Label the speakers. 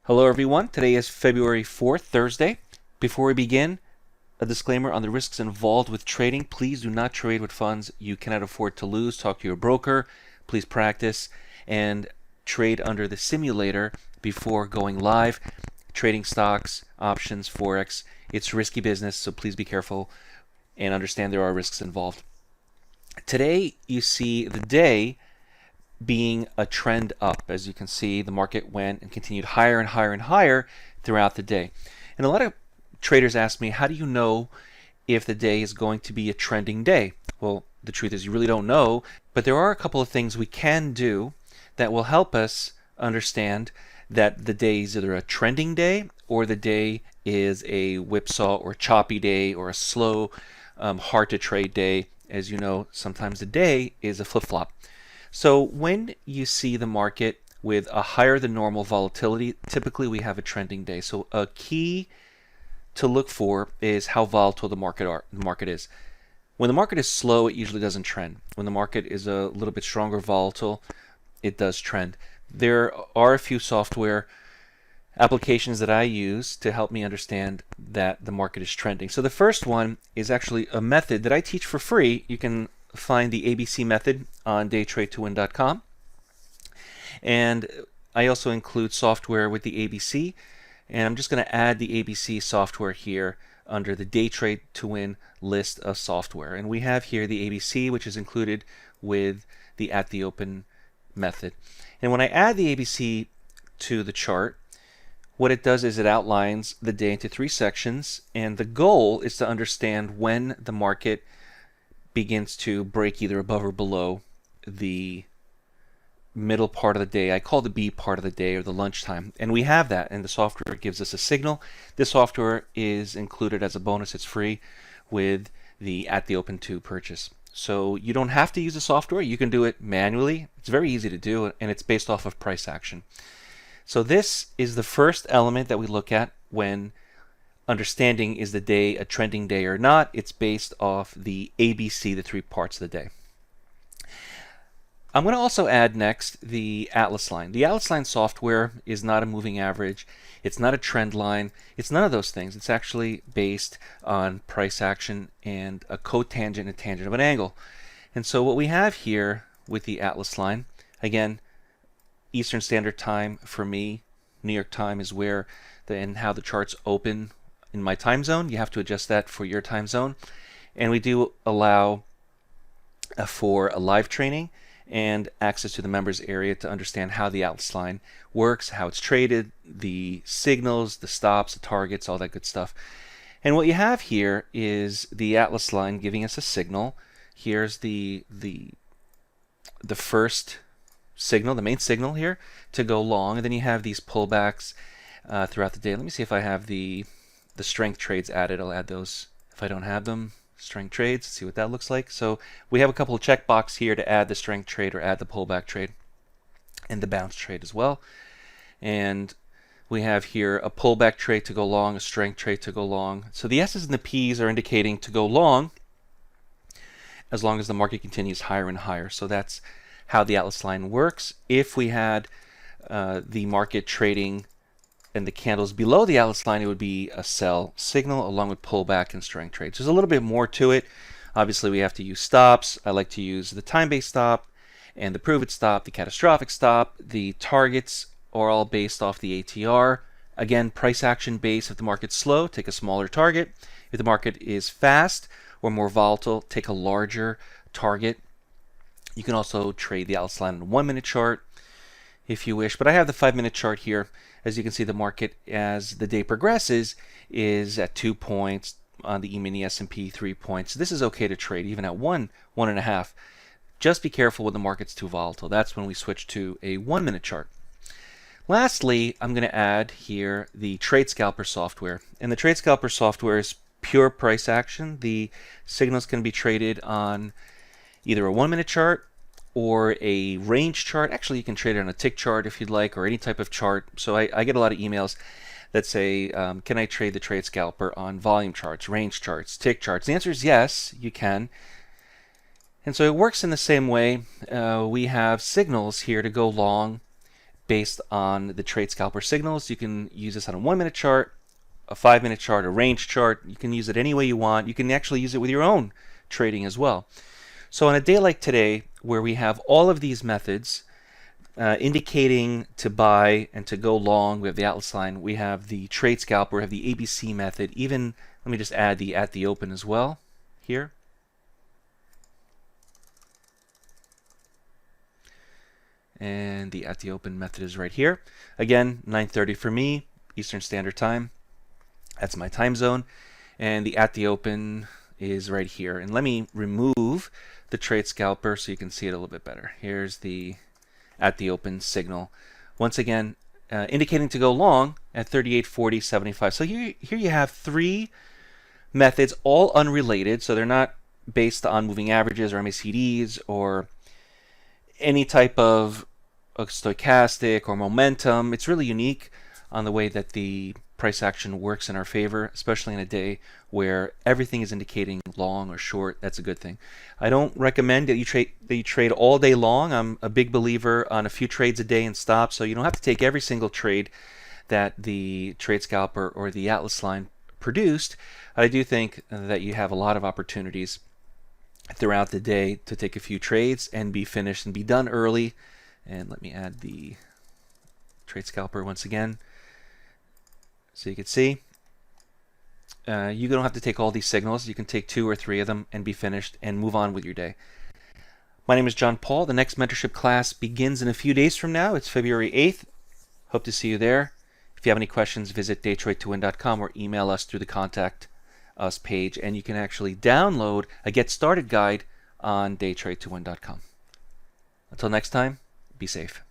Speaker 1: Hello everyone, today is February 4th, Thursday. Before we begin, a disclaimer on the risks involved with trading. Please do not trade with funds you cannot afford to lose. Talk to your broker, please practice, and trade under the simulator before going live. Trading stocks, options, Forex, it's risky business, so please be careful and understand there are risks involved. Today you see the day being a trend up. As you can see, the market went and continued higher and higher and higher throughout the day. And a lot of traders ask me, how do you know if the day is going to be a trending day? Well, the truth is you really don't know, but there are a couple of things we can do that will help us understand that the day is either a trending day or the day is a whipsaw or choppy day or a slow, hard to trade day. As you know, sometimes the day is a flip-flop. So when you see the market with a higher than normal volatility, typically we have a trending day. So a key to look for is how volatile the market is. When the market is slow, it usually doesn't trend. When the market is a little bit stronger volatile, it does trend. There are a few software applications that I use to help me understand that the market is trending. So the first one is actually a method that I teach for free. You can find the ABC method on DayTradeToWin.com. And I also include software with the ABC. And I'm just going to add the ABC software here under the DayTradeToWin list of software. And we have here the ABC, which is included with the at the open method. And when I add the ABC to the chart, what it does is it outlines the day into 3 sections. And the goal is to understand when the market begins to break either above or below the middle part of the day. I call the B part of the day, or the lunchtime. And we have that, and the software gives us a signal. This software is included as a bonus. It's free with the At the Open 2 purchase. So you don't have to use the software. You can do it manually. It's very easy to do, and it's based off of price action. So this is the first element that we look at when understanding is the day a trending day or not. It's based off the ABC, the 3 parts of the day. I'm going to also add next the Atlas line. The Atlas line software is not a moving average. It's not a trend line. It's none of those things. It's actually based on price action and a cotangent and a tangent of an angle. And so what we have here with the Atlas line, again, Eastern Standard Time for me, New York time is where and how the charts open in my time zone. You have to adjust that for your time zone. And we do allow for a live training and access to the members area to understand how the Atlas line works, how it's traded, the signals, the stops, the targets, all that good stuff. And what you have here is the Atlas line giving us a signal. Here's the first signal, the main signal here to go long, and then you have these pullbacks throughout the day. Let me see if I have the strength trades added. I'll add those if I don't have them. Strength trades, see what that looks like. So we have a couple of checkbox here to add the strength trade or add the pullback trade and the bounce trade as well. And we have here a pullback trade to go long, a strength trade to go long. So the S's and the P's are indicating to go long as long as the market continues higher and higher. So that's how the Atlas line works. If we had the market trading and the candles below the Atlas line, it would be a sell signal along with pullback and strength trades. There's a little bit more to it. Obviously, we have to use stops. I like to use the time-based stop and the prove it stop, the catastrophic stop. The targets are all based off the ATR. Again, price action based. If the market's slow, take a smaller target. If the market is fast or more volatile, take a larger target. You can also trade the Atlas line on a 1-minute chart if you wish, but I have the 5-minute chart here. As you can see, the market as the day progresses is at 2 points on the E-mini S&P, 3 points. This is okay to trade even at 1.5. Just be careful when the market's too volatile. That's when we switch to a 1-minute chart. Lastly, I'm going to add here the Trade Scalper software. And the Trade Scalper software is pure price action. The signals can be traded on either a 1-minute chart or a range chart. Actually, you can trade it on a tick chart if you'd like, or any type of chart. So I get a lot of emails that say, can I trade the Trade Scalper on volume charts, range charts, tick charts? The answer is yes, you can. And so it works in the same way. We have signals here to go long based on the Trade Scalper signals. You can use this on a 1-minute chart, a 5-minute chart, a range chart. You can use it any way you want. You can actually use it with your own trading as well. So on a day like today, where we have all of these methods indicating to buy and to go long, we have the Atlas line, we have the Trade Scalper, we have the ABC method, even, let me just add the at the open as well here. And the at the open method is right here. Again, 9:30 for me, Eastern Standard Time. That's my time zone. And the at the open is right here. And let me remove the Trade Scalper so you can see it a little bit better. Here's the at the open signal. Once again, indicating to go long at 38.40.75. So here you have 3 methods, all unrelated. So they're not based on moving averages or MACDs or any type of stochastic or momentum. It's really unique on the way that the price action works in our favor, especially in a day where everything is indicating long or short. That's a good thing. I don't recommend that you trade all day long. I'm a big believer on a few trades a day and stop, so you don't have to take every single trade that the Trade Scalper or the Atlas line produced. I do think that you have a lot of opportunities throughout the day to take a few trades and be finished and be done early. And let me add the Trade Scalper once again so you can see. You don't have to take all these signals. You can take 2 or 3 of them and be finished and move on with your day. My name is John Paul. The next mentorship class begins in a few days from now. It's February 8th. Hope to see you there. If you have any questions, visit DayTradeToWin.com or email us through the Contact Us page, and you can actually download a Get Started guide on DayTradeToWin.com. Until next time, be safe.